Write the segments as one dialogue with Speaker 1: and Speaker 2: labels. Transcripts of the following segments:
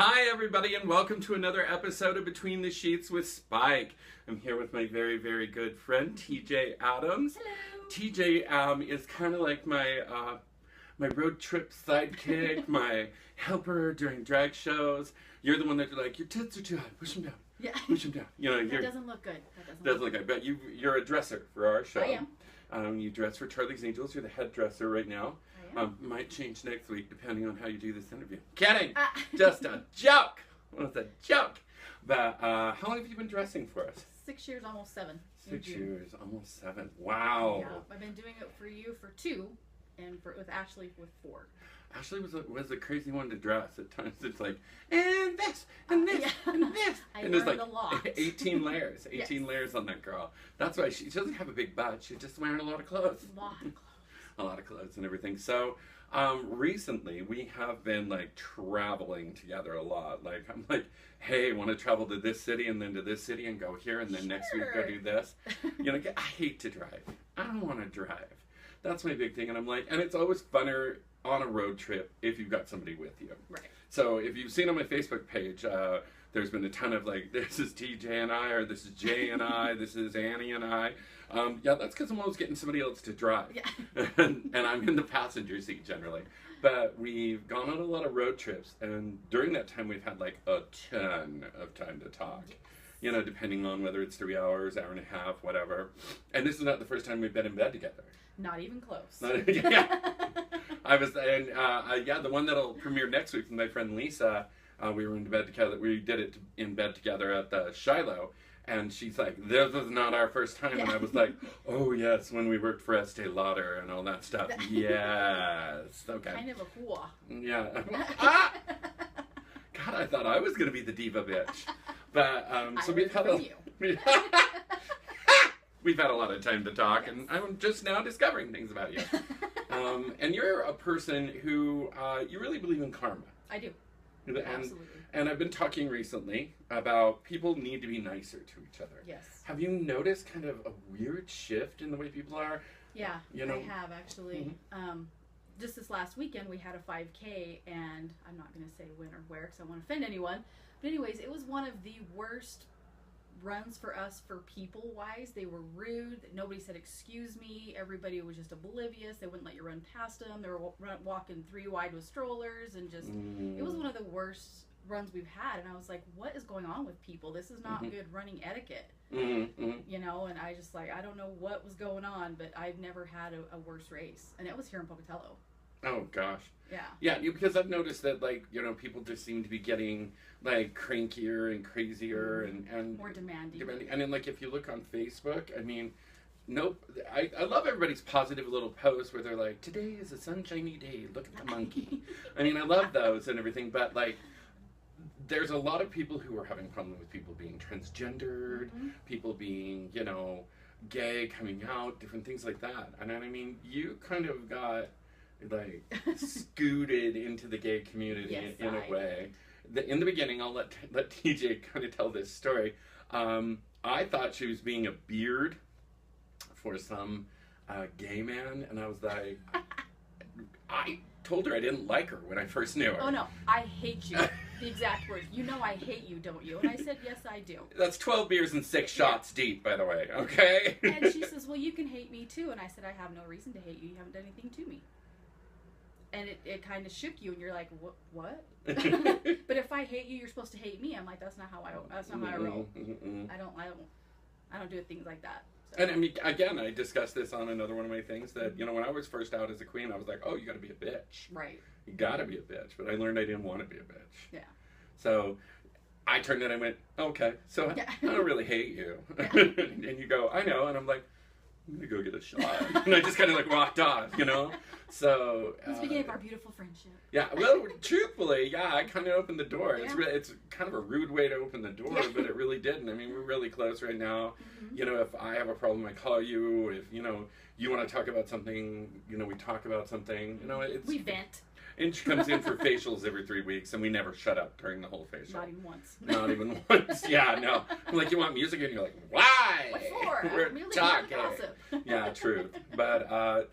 Speaker 1: Hi everybody and welcome to another episode of Between the Sheets with Spike. I'm here with my very, very good friend TeeJay Adams.
Speaker 2: Hello.
Speaker 1: TeeJay is kind of like my road trip sidekick, my helper during drag shows. You're the one that you're like, your tits are too high, push them down.
Speaker 2: Yeah.
Speaker 1: Push them down. You know,
Speaker 2: That doesn't look good. That
Speaker 1: doesn't look good. But you're a dresser for our show.
Speaker 2: I am.
Speaker 1: You dress for Charlie's Angels. You're the head dresser right now.
Speaker 2: I am.
Speaker 1: Might change next week depending on how you do this interview. Kidding! Just a joke! Well, it's a joke! But how long have you been dressing for us?
Speaker 2: 6 years, almost 7.
Speaker 1: 6 years, almost 7. Wow!
Speaker 2: Yeah, I've been doing it for you for 2, and with Ashley with 4.
Speaker 1: Ashley was a crazy one to dress. At times it's like, and this, and this, and this.
Speaker 2: And
Speaker 1: there's like
Speaker 2: a lot.
Speaker 1: 18 layers. 18
Speaker 2: Yes.
Speaker 1: layers on that girl. That's why she doesn't have a big butt. She's just wearing a lot of clothes. A lot of clothes and everything. So recently we have been like traveling together a lot. Like I'm like, hey, want to travel to this city and then to this city and go here and then next week go do this. You know, I hate to drive. I don't want to drive. That's my big thing. And I'm like, and it's always funner on a road trip if you've got somebody with you.
Speaker 2: Right.
Speaker 1: So if you've seen on my Facebook page, there's been a ton of like, this is TeeJay and I, or this is Jay and I, this is Annie and I. Yeah, that's because I'm always getting somebody else to drive.
Speaker 2: Yeah.
Speaker 1: and I'm in the passenger seat generally. But we've gone on a lot of road trips, and during that time we've had like a ton of time to talk. Yes. You know, depending on whether it's 3 hours, hour and a half, whatever. And this is not the first time we've been in bed together.
Speaker 2: Not even close.
Speaker 1: Yeah. Yeah, the one that'll premiere next week with my friend Lisa, we were in bed together. We did it in bed together at the Shiloh. And she's like, this is not our first time. Yeah. And I was like, oh, yes, when we worked for Estee Lauder and all that stuff. Yes. Okay.
Speaker 2: Kind of a hooah.
Speaker 1: Yeah. Ah! God, I thought I was going to be the diva bitch. But, so we've had we've had a lot of time to talk, yes. And I'm just now discovering things about you. And you're a person who, you really believe in karma.
Speaker 2: I do.
Speaker 1: Absolutely. And I've been talking recently about people need to be nicer to each other.
Speaker 2: Yes.
Speaker 1: Have you noticed kind of a weird shift in the way people are?
Speaker 2: Yeah,
Speaker 1: you know?
Speaker 2: I have actually.
Speaker 1: Mm-hmm.
Speaker 2: Just this last weekend we had a 5K, and I'm not going to say when or where because I don't want to offend anyone. But anyways, it was one of the worst runs for us for people-wise. They were rude. Nobody said excuse me. Everybody was just oblivious. They wouldn't let you run past them. They were walking 3 wide with strollers, and just it was one of the worst runs we've had. And I was like, what is going on with people? This is not good running etiquette. You know, and I just like, I don't know what was going on, but I've never had a worse race, and it was here in Pocatello.
Speaker 1: Oh gosh.
Speaker 2: Yeah.
Speaker 1: Yeah, because I've noticed that, like, you know, people just seem to be getting like crankier and crazier and
Speaker 2: more demanding.
Speaker 1: And then, like, if you look on Facebook, I mean, nope. I love everybody's positive little posts where they're like, today is a sunshiny day. Look at the monkey. I mean, I love those and everything, but like, there's a lot of people who are having problems with people being transgendered, people being, you know, gay, coming out, different things like that. And then, I mean, you kind of got like scooted into the gay community in a way. In the beginning, I'll let TeeJay kind of tell this story. I thought she was being a beard for some gay man, and I was like, I told her I didn't like her when I first knew her.
Speaker 2: Oh no, I hate you. The exact words. You know I hate you, don't you? And I said, yes, I do.
Speaker 1: That's 12 beers and 6 shots deep, by the way, okay?
Speaker 2: And she says, well, you can hate me too. And I said, I have no reason to hate you. You haven't done anything to me. And it kind of shook you, and you're like, what? But if I hate you, you're supposed to hate me. I'm like, that's not how I roll. I don't do things like that. So.
Speaker 1: And I mean, again, I discussed this on another one of my things that, you know, when I was first out as a queen, I was like, oh, you got to be a bitch.
Speaker 2: Right.
Speaker 1: You got to be a bitch. But I learned I didn't want to be a bitch.
Speaker 2: Yeah.
Speaker 1: So I turned and I went, okay, so I don't really hate you.
Speaker 2: Yeah.
Speaker 1: And you go, I know. And I'm like, I'm going to go get a shot. And I just kind of like walked off, you know? So.
Speaker 2: It was the beginning of our beautiful friendship.
Speaker 1: Yeah, well, truthfully, yeah, I kind of opened the door.
Speaker 2: Yeah.
Speaker 1: It's kind of a rude way to open the door, but it really didn't. I mean, we're really close right now. You know, if I have a problem, I call you. If, you know, you want to talk about something, you know, we talk about something. You know,
Speaker 2: we vent.
Speaker 1: And she comes in for facials every 3 weeks, and we never shut up during the whole facial.
Speaker 2: Not even once.
Speaker 1: Not even once. Yeah, no. I'm like, you want music? And you're like, why?
Speaker 2: What for?
Speaker 1: We're
Speaker 2: Really
Speaker 1: talking.
Speaker 2: gossip.
Speaker 1: Yeah, truth. But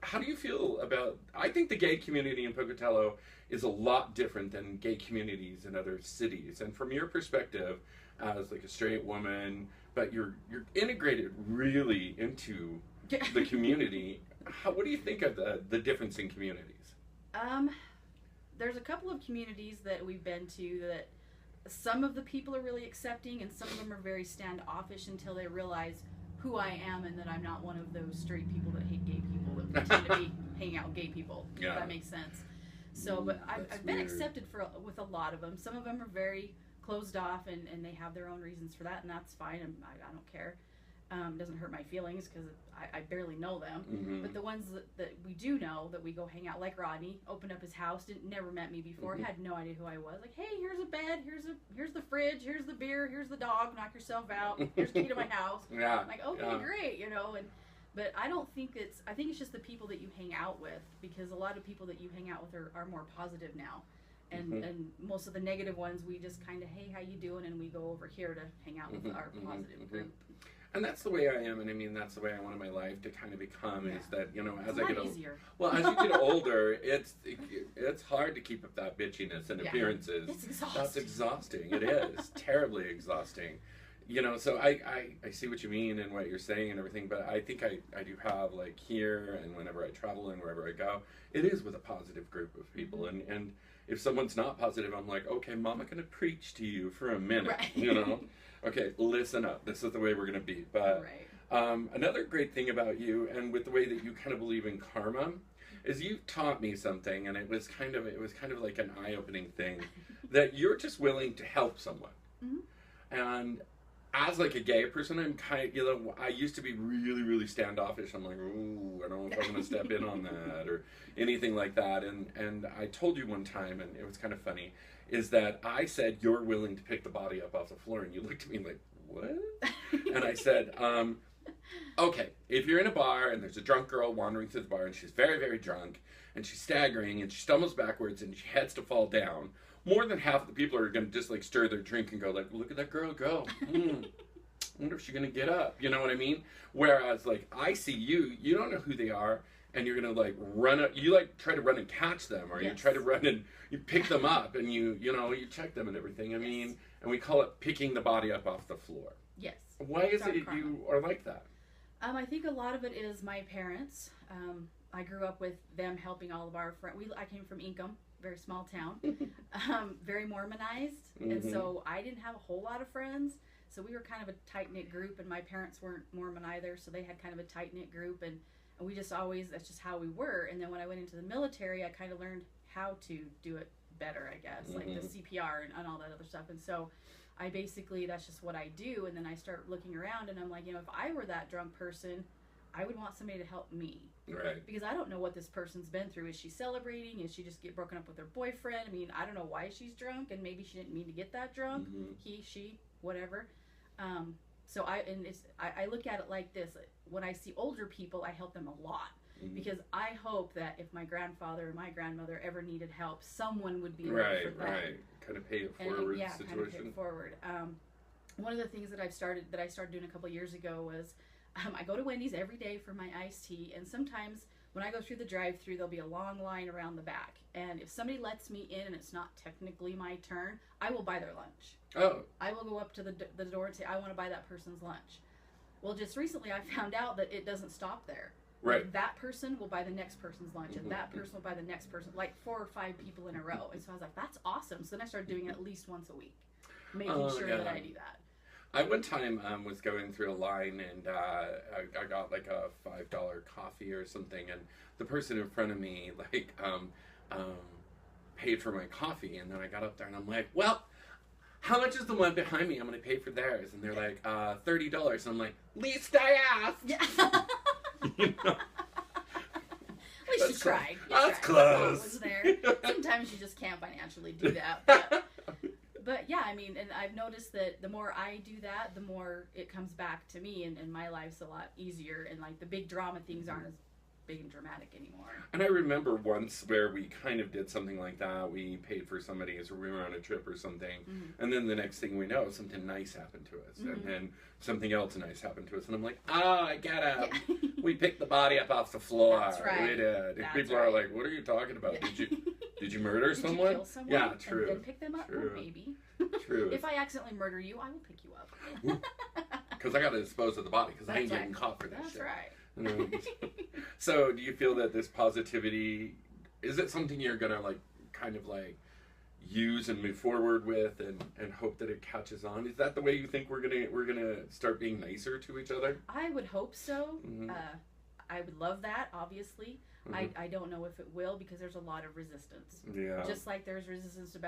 Speaker 1: how do you feel about, I think the gay community in Pocatello is a lot different than gay communities in other cities. And from your perspective, as like a straight woman, but you're integrated really into the community. What do you think of the difference in communities?
Speaker 2: There's a couple of communities that we've been to that some of the people are really accepting, and some of them are very standoffish until they realize who I am and that I'm not one of those straight people that hate gay people that pretend to be hanging out with gay people. Yeah. If that makes sense. So, but I've been accepted with a lot of them. Some of them are very closed off, and they have their own reasons for that, and that's fine. I don't care. It doesn't hurt my feelings because I barely know them. Mm-hmm. But the ones that we do know, that we go hang out, like Rodney, opened up his house, never met me before, mm-hmm. had no idea who I was. Like, hey, here's a bed, here's the fridge, here's the beer, here's the dog, knock yourself out, here's the key to my house. Yeah. I'm like, okay, great, but I don't think I think it's just the people that you hang out with, because a lot of people that you hang out with are more positive now. And, mm-hmm. and most of the negative ones, we just kind of, hey, how you doing? And we go over here to hang out with mm-hmm. our positive mm-hmm. group.
Speaker 1: And that's the way I am, and I mean, that's the way I want my life to kind of become, is that, as I get older. Well, as you get older, it's hard to keep up that bitchiness and appearances.
Speaker 2: It's exhausting.
Speaker 1: That's exhausting. It is. Terribly exhausting. So I see what you mean and what you're saying and everything, but I think I do have, like, here and whenever I travel and wherever I go, it is with a positive group of people. Mm-hmm. And if someone's not positive, I'm like, okay, Mama gonna preach to you for a minute, right. Okay, listen up. This is the way we're going to be. But another great thing about you, and with the way that you kind of believe in karma, is you've taught me something, and it was kind of like an eye-opening thing, that you're just willing to help someone. Mm-hmm. And as like a gay person, I'm kind of, I used to be really, really standoffish. I'm like, ooh, I don't know if I'm going to step in on that or anything like that. And I told you one time, and it was kind of funny, is that I said, you're willing to pick the body up off the floor, and you looked at me like, what? And I said, okay, if you're in a bar and there's a drunk girl wandering through the bar and she's very, very drunk and she's staggering and she stumbles backwards and she heads to fall down, more than half of the people are going to just like stir their drink and go like, look at that girl go. I wonder if she's going to get up. You know what I mean? Whereas like I see you don't know who they are, and you're going to like run up, you like try to run and catch them, or you try to run and you pick them up, and you you check them and everything. I mean, and we call it picking the body up off the floor.
Speaker 2: Yes.
Speaker 1: Why is it you are like that?
Speaker 2: I think a lot of it is my parents. I grew up with them helping all of our friends. I came from Ingham, very small town, very Mormonized, mm-hmm. and so I didn't have a whole lot of friends. So we were kind of a tight-knit group, and my parents weren't Mormon either, so they had kind of a tight-knit group, and we just always, that's just how we were. And then when I went into the military, I kind of learned how to do it better, I guess, mm-hmm. like the CPR and all that other stuff. And so I basically, that's just what I do. And then I start looking around, and I'm like, if I were that drunk person, I would want somebody to help me.
Speaker 1: Right.
Speaker 2: Because I don't know what this person's been through. Is she celebrating? Is she just get broken up with her boyfriend? I mean, I don't know why she's drunk, and maybe she didn't mean to get that drunk. Mm-hmm. He, she, whatever. So I look at it like this. When I see older people, I help them a lot. Mm-hmm. Because I hope that if my grandfather or my grandmother ever needed help, someone would be there for them. Right.
Speaker 1: Kind of pay it forward situation.
Speaker 2: Kind of pay it forward. One of the things that I started doing a couple years ago was I go to Wendy's every day for my iced tea, and sometimes when I go through the drive-thru, there'll be a long line around the back. And if somebody lets me in and it's not technically my turn, I will buy their lunch.
Speaker 1: Oh.
Speaker 2: I will go up to the door and say, I want to buy that person's lunch. Well, just recently I found out that it doesn't stop there.
Speaker 1: Right.
Speaker 2: Like, that person will buy the next person's lunch, and that person will buy the next person, like 4 or 5 people in a row. And so I was like, that's awesome. So then I started doing it at least once a week, making sure that I do that.
Speaker 1: I one time was going through a line, and I got like a $5 coffee or something, and the person in front of me like paid for my coffee, and then I got up there and I'm like, well, how much is the one behind me? I'm going to pay for theirs. And they're like, $30. And I'm like, least I asked.
Speaker 2: Yeah.
Speaker 1: At
Speaker 2: least you tried.
Speaker 1: That's close.
Speaker 2: Was there. Sometimes you just can't financially do that. But yeah, I mean, and I've noticed that the more I do that, the more it comes back to me, and my life's a lot easier, and like the big drama things aren't as big and dramatic anymore.
Speaker 1: And I remember once where we kind of did something like that. We paid for somebody as we were on a trip or something. And then the next thing we know, something nice happened to us. And then something else nice happened to us. And I'm like, I get it.
Speaker 2: Yeah.
Speaker 1: We picked the body up off the floor.
Speaker 2: That's right.
Speaker 1: We did.
Speaker 2: That's
Speaker 1: People
Speaker 2: right.
Speaker 1: are like, what are you talking about? Did you murder
Speaker 2: Did
Speaker 1: someone?
Speaker 2: you kill someone?
Speaker 1: Yeah, true.
Speaker 2: And then pick them up?
Speaker 1: True.
Speaker 2: Well, maybe.
Speaker 1: True.
Speaker 2: If I accidentally murder you, I will pick you up.
Speaker 1: Because I got to dispose of the body because I ain't
Speaker 2: That's
Speaker 1: getting
Speaker 2: right.
Speaker 1: caught for that
Speaker 2: That's
Speaker 1: shit.
Speaker 2: right.
Speaker 1: So do you feel that this positivity, is it something you're going to like kind of like use and move forward with and hope that it catches on? Is that the way you think we're gonna start being nicer to each other?
Speaker 2: I would hope so.
Speaker 1: Mhm.
Speaker 2: I would love that, obviously.
Speaker 1: Mhm.
Speaker 2: I don't know if it will because there's a lot of resistance.
Speaker 1: Yeah.
Speaker 2: Just like there's resistance to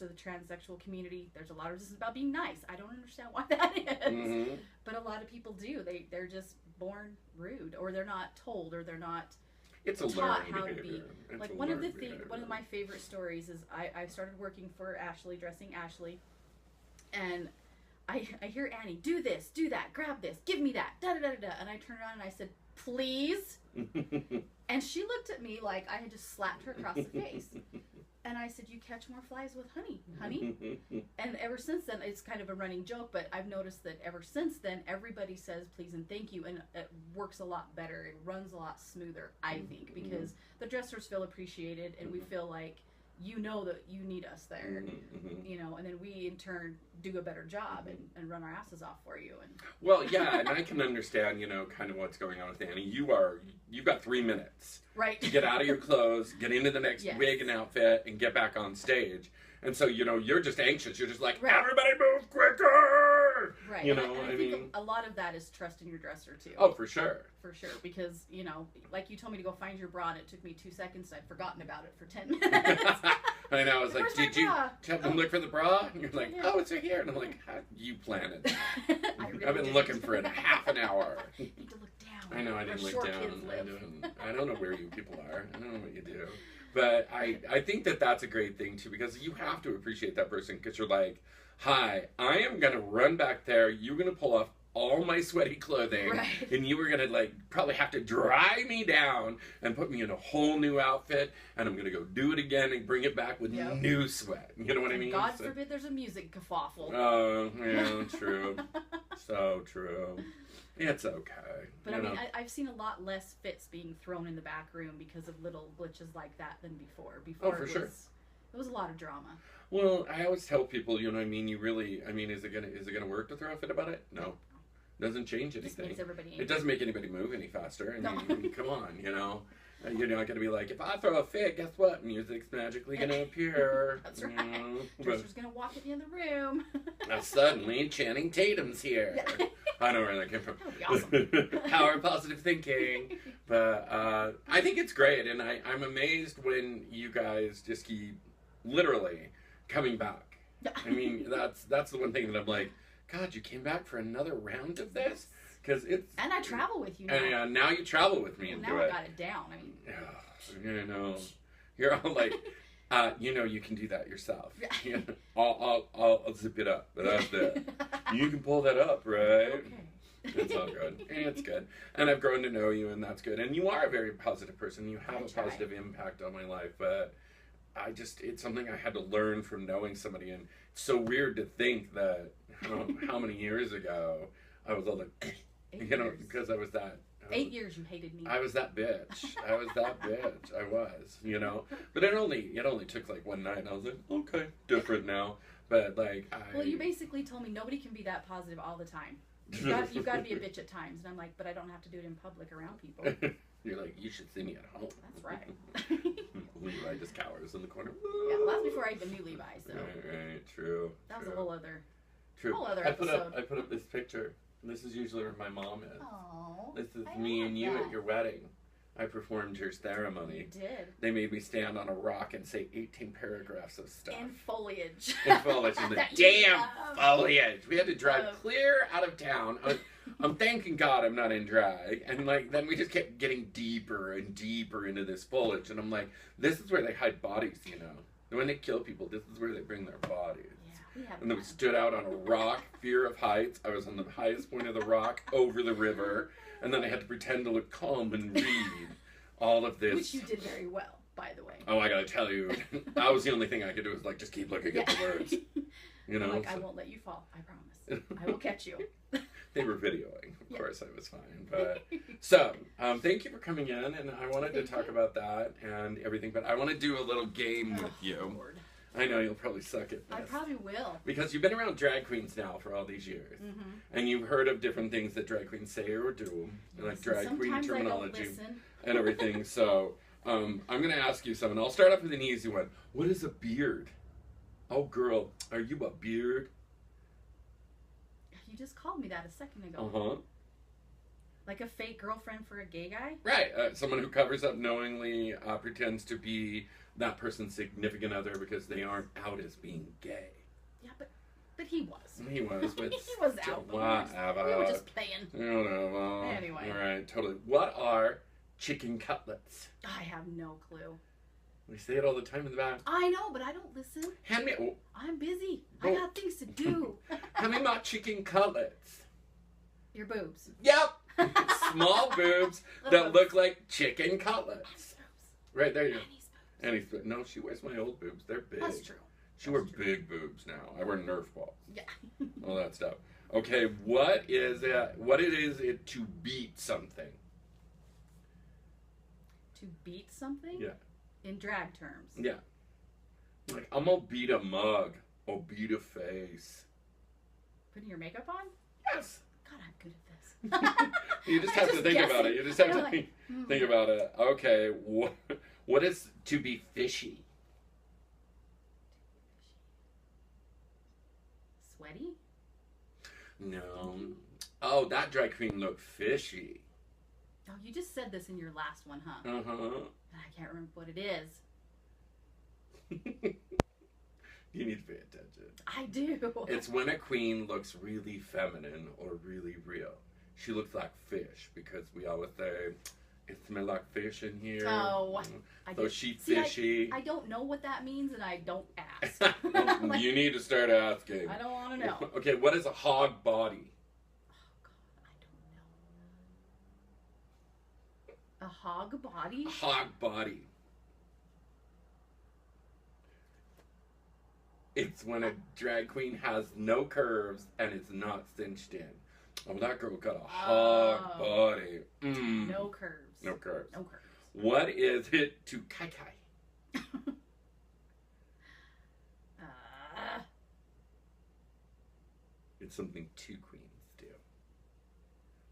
Speaker 2: the transsexual community, there's a lot of resistance about being nice. I don't understand why that is.
Speaker 1: Mhm.
Speaker 2: But a lot of people do. They're just born rude, or they're not told, or they're not
Speaker 1: It's a
Speaker 2: taught
Speaker 1: learned
Speaker 2: how to
Speaker 1: behavior.
Speaker 2: be.
Speaker 1: It's
Speaker 2: Like
Speaker 1: a
Speaker 2: one of
Speaker 1: learned behavior.
Speaker 2: my favorite stories is I started working for Ashley, dressing Ashley, and I hear Annie, do this, do that, grab this, give me that, da da da da da, and I turned around and I said, please. And she looked at me like I had just slapped her across the face. And I said, you catch more flies with honey. And ever since then, it's kind of a running joke, but I've noticed that ever since then, everybody says please and thank you, and it works a lot better. It runs a lot smoother, I think, because the dressers feel appreciated, and we feel like you know that you need us there, you know, and then we in turn do a better job and run our asses off for you. And
Speaker 1: Well, yeah, and I can understand, you know, kind of what's going on with Annie. You've got 3 minutes
Speaker 2: right
Speaker 1: to get out of your clothes, get into the next
Speaker 2: Yes.
Speaker 1: wig and outfit, and get back on stage. And so, you know, you're just anxious. You're just like,
Speaker 2: Right.
Speaker 1: everybody move quicker!
Speaker 2: right.
Speaker 1: You
Speaker 2: And
Speaker 1: know,
Speaker 2: I
Speaker 1: I
Speaker 2: think
Speaker 1: mean...
Speaker 2: a lot of that is trust in your dresser too.
Speaker 1: Oh, for sure.
Speaker 2: For sure, because, you know, like you told me to go find your bra, and it took me 2 seconds, and I'd forgotten about it for 10 minutes.
Speaker 1: I know, I was like,
Speaker 2: Where's my
Speaker 1: did you
Speaker 2: bra?
Speaker 1: have them look for the bra? And you're like,
Speaker 2: Yeah.
Speaker 1: oh, it's right here. And I'm like, how you planted that?
Speaker 2: I really
Speaker 1: I've been
Speaker 2: didn't.
Speaker 1: looking for it half an hour.
Speaker 2: You need to look down.
Speaker 1: I know, I
Speaker 2: where
Speaker 1: didn't look
Speaker 2: short
Speaker 1: down.
Speaker 2: kids live.
Speaker 1: I don't know where you people are. I don't know what you do. But I think that that's a great thing, too, because you have to appreciate that person, because you're like, hi, I am going to run back there. You're going to pull off all my sweaty clothing,
Speaker 2: Right.
Speaker 1: and you were going to, like, probably have to dry me down and put me in a whole new outfit, and I'm going to go do it again and bring it back with
Speaker 2: Yep.
Speaker 1: new sweat. You know what I mean?
Speaker 2: God
Speaker 1: So-
Speaker 2: forbid there's a music kerfuffle.
Speaker 1: Oh, yeah, true. So true. It's okay.
Speaker 2: But
Speaker 1: you
Speaker 2: I mean,
Speaker 1: know.
Speaker 2: I've seen a lot less fits being thrown in the back room because of little glitches like that than before. Before
Speaker 1: for
Speaker 2: it
Speaker 1: sure.
Speaker 2: It was a lot of drama.
Speaker 1: Well, I always tell people, you know what I mean, is it gonna work to throw a fit about it? No. Doesn't change
Speaker 2: It just
Speaker 1: anything.
Speaker 2: makes everybody
Speaker 1: It
Speaker 2: angry.
Speaker 1: doesn't make anybody move any faster.
Speaker 2: No.
Speaker 1: I mean, come on, you know. You're not gonna be like, if I throw a fit, guess what? Music's magically gonna appear.
Speaker 2: That's right.
Speaker 1: You know?
Speaker 2: Dresser's gonna walk in the other room.
Speaker 1: But suddenly, Channing Tatum's here.
Speaker 2: Yeah.
Speaker 1: I know where that came from.
Speaker 2: That would be awesome.
Speaker 1: Power of positive thinking. But I think it's great, and I'm amazed when you guys just keep literally coming back. I mean, that's the one thing that I'm like, God, you came back for another round of this? Because it's...
Speaker 2: And I travel with you now.
Speaker 1: And now you travel with me and
Speaker 2: now
Speaker 1: do
Speaker 2: I
Speaker 1: it.
Speaker 2: got it down. I mean,
Speaker 1: You know, you're all like, you know, you can do that yourself. You know, I'll zip it up, but that's it. You can pull that up, right?
Speaker 2: okay.
Speaker 1: It's all good. It's good. And I've grown to know you, and that's good. And you are a very positive person. You have
Speaker 2: I
Speaker 1: a
Speaker 2: try.
Speaker 1: positive impact on my life. But it's something I had to learn from knowing somebody. And it's so weird to think that how many years ago I was all like,
Speaker 2: 8
Speaker 1: you know,
Speaker 2: years.
Speaker 1: because I was that.
Speaker 2: 8 years you hated me.
Speaker 1: I was that bitch. I was, you know. But it only took like one night, and I was like, okay, different now. But like,
Speaker 2: Well, you basically told me nobody can be that positive all the time. You've got to be a bitch at times. And I'm like, but I don't have to do it in public around people.
Speaker 1: You're like, you should see me at home.
Speaker 2: That's right.
Speaker 1: Levi just cowers in the corner.
Speaker 2: Yeah, well, that's before I even knew Levi, so
Speaker 1: Right, true.
Speaker 2: that was
Speaker 1: true.
Speaker 2: a whole other.
Speaker 1: True.
Speaker 2: whole other
Speaker 1: I put
Speaker 2: episode.
Speaker 1: up this picture. This is usually where my mom is.
Speaker 2: Oh,
Speaker 1: This is
Speaker 2: I
Speaker 1: me
Speaker 2: love
Speaker 1: and you
Speaker 2: that.
Speaker 1: at your wedding. I performed your
Speaker 2: You
Speaker 1: ceremony.
Speaker 2: did.
Speaker 1: They made me stand on a rock and say 18 paragraphs of stuff.
Speaker 2: And foliage.
Speaker 1: And foliage and the
Speaker 2: That you
Speaker 1: damn
Speaker 2: love.
Speaker 1: foliage. We had to drive
Speaker 2: Love.
Speaker 1: clear out of town. I'm thanking God I'm not in drag. And like then we just kept getting deeper and deeper into this foliage. And I'm like, this is where they hide bodies, you know. When they kill people, this is where they bring their bodies.
Speaker 2: Yeah, we have.
Speaker 1: And then we stood out on a rock, fear of heights. I was on the highest point of the rock over the river. And then I had to pretend to look calm and read. all of this.
Speaker 2: Which you did very well, by the way.
Speaker 1: Oh, I gotta tell you, that was the only thing I could do was like just keep looking at the words. You know,
Speaker 2: like, I won't let you fall. I promise. I will catch you.
Speaker 1: They were videoing. Of course, I was fine. But so, thank you for coming in, and I wanted to talk about that and everything. But I want to do a little game with you.
Speaker 2: Lord.
Speaker 1: I know you'll probably suck at this.
Speaker 2: I probably will.
Speaker 1: Because you've been around drag queens now for all these years, and you've heard of different things that drag queens say or do, like drag queen terminology and everything. So, I'm going to ask you something. I'll start off with an easy one. What is a beard? Oh, girl, are you a beard?
Speaker 2: You just called me that a second ago.
Speaker 1: Uh-huh.
Speaker 2: Like a fake girlfriend for a gay guy?
Speaker 1: Right. Someone who covers up knowingly, pretends to be that person's significant other because they aren't out as being gay.
Speaker 2: Yeah, but he was.
Speaker 1: He was, but
Speaker 2: he was out. We were just playing.
Speaker 1: Anyway. All right, totally. What are chicken cutlets?
Speaker 2: I have no clue.
Speaker 1: We say it all the time in the back.
Speaker 2: I know, but I don't listen.
Speaker 1: Hand me. Oh.
Speaker 2: I'm busy. I got things to do.
Speaker 1: Hand me my chicken cutlets.
Speaker 2: Your boobs.
Speaker 1: Yep. Small boobs that look like chicken cutlets. Right there you go. Annie's boobs. No, she wears my old boobs. They're big.
Speaker 2: That's true.
Speaker 1: She wears big boobs now. I wear Nerf balls.
Speaker 2: Yeah.
Speaker 1: All that stuff. Okay, what is it to beat something?
Speaker 2: To beat something?
Speaker 1: Yeah. In
Speaker 2: drag terms.
Speaker 1: Yeah. Like, I'm gonna beat a mug or beat a face.
Speaker 2: Putting your makeup on?
Speaker 1: Yes.
Speaker 2: God, I'm good at this.
Speaker 1: You just have to think about it. You just have to think about it. Okay, what is to be fishy?
Speaker 2: Sweaty?
Speaker 1: No. Oh, that drag queen looked fishy.
Speaker 2: Oh, you just said this in your last one, huh?
Speaker 1: Uh-huh.
Speaker 2: I can't remember what it is.
Speaker 1: You need to pay attention.
Speaker 2: I do.
Speaker 1: It's when a queen looks really feminine or really real. She looks like fish because we always say, it smells like fish in here.
Speaker 2: Oh.
Speaker 1: So she's fishy.
Speaker 2: I don't know what that means and I don't ask.
Speaker 1: Well, you need to start asking.
Speaker 2: I don't want to know.
Speaker 1: Okay, what is a hog body?
Speaker 2: A hog body?
Speaker 1: A hog body. It's when a drag queen has no curves and it's not cinched in. Oh, that girl got a hog body.
Speaker 2: No curves.
Speaker 1: No curves.
Speaker 2: No curves.
Speaker 1: What is it to kai kai? It's something two queens do.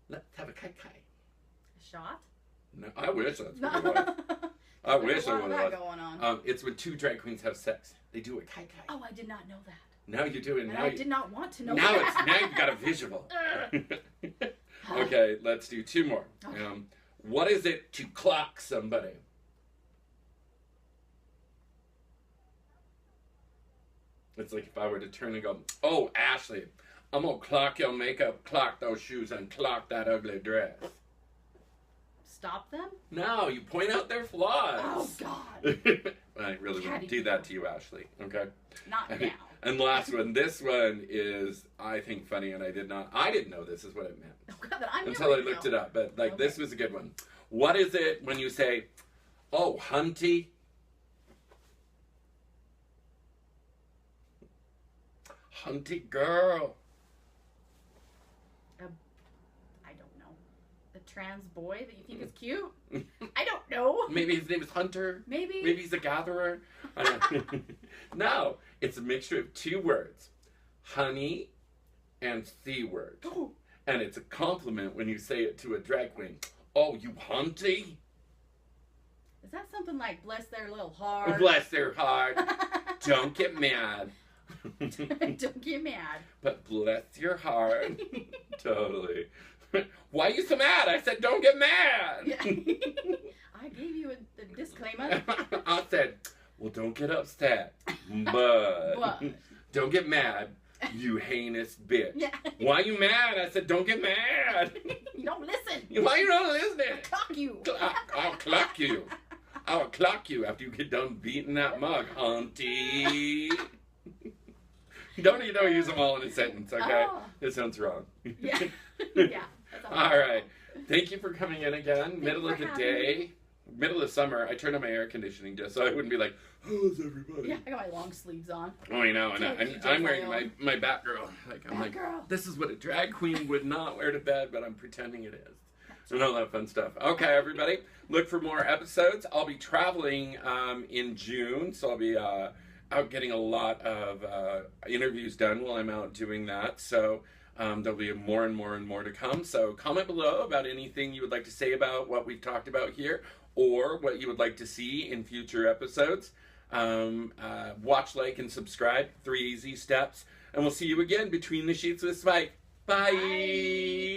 Speaker 1: Let's have a kai kai.
Speaker 2: A shot?
Speaker 1: No, I wish that's what it was. I wish I would have.
Speaker 2: Going on.
Speaker 1: It's when two drag queens have sex. They do a kai kai.
Speaker 2: Oh, I did not know that.
Speaker 1: Now you do it.
Speaker 2: And
Speaker 1: now
Speaker 2: I did not want to know
Speaker 1: now
Speaker 2: that.
Speaker 1: Now you've got a visual. Okay, let's do two more.
Speaker 2: Okay.
Speaker 1: What is it to clock somebody? It's like if I were to turn and go, oh, Ashley, I'm going to clock your makeup, clock those shoes, and clock that ugly dress.
Speaker 2: Stop them?
Speaker 1: No, you point out their flaws.
Speaker 2: Oh, God.
Speaker 1: I really wouldn't do that to you, Ashley. Okay?
Speaker 2: Not now.
Speaker 1: And last one. This one is, I think, funny, and I didn't know this is what it meant.
Speaker 2: Oh, God, I'm
Speaker 1: until I looked it up. But, like, this was a good one. What is it when you say, oh, hunty? Hunty girl.
Speaker 2: I don't know. A trans boy that you think is cute? I don't know.
Speaker 1: Maybe his name is Hunter.
Speaker 2: Maybe.
Speaker 1: Maybe he's a gatherer. No, it's a mixture of two words. Honey and C word.
Speaker 2: Oh.
Speaker 1: And it's a compliment when you say it to a drag queen. Oh, you hunty?
Speaker 2: Is that something like bless their little heart?
Speaker 1: Bless their heart. Don't get mad.
Speaker 2: Don't get mad.
Speaker 1: But bless your heart. Totally. Why are you so mad? I said don't get mad.
Speaker 2: Yeah. I gave you a disclaimer.
Speaker 1: I said, well, don't get upset. But don't get mad, you heinous bitch.
Speaker 2: Yeah.
Speaker 1: Why are you mad? I said, don't get mad.
Speaker 2: You don't listen.
Speaker 1: Why are you not listening?
Speaker 2: I'll clock you.
Speaker 1: I'll clock you. I'll clock you after you get done beating that mug, auntie. Don't use them all in a sentence, okay?
Speaker 2: Oh.
Speaker 1: It sounds wrong.
Speaker 2: Yeah. Yeah.
Speaker 1: All right. Thank you for coming in again.
Speaker 2: Thank
Speaker 1: Middle
Speaker 2: you
Speaker 1: of
Speaker 2: for
Speaker 1: the
Speaker 2: having
Speaker 1: day. middle of summer, I turned on my air conditioning just so I wouldn't be like, how's everybody?
Speaker 2: Yeah, I got my long sleeves on.
Speaker 1: Oh, I know, and I'm wearing my Batgirl. Like, I'm like,
Speaker 2: Batgirl.
Speaker 1: this is what a drag queen would not wear to bed, but I'm pretending it is. And all that fun stuff. Okay, everybody, look for more episodes. I'll be traveling in June, so I'll be out getting a lot of interviews done while I'm out doing that. So there'll be more and more and more to come. So comment below about anything you would like to say about what we've talked about here, or what you would like to see in future episodes. Watch, like, and subscribe. 3 easy steps. And we'll see you again between the sheets with Spyke. Bye. Bye.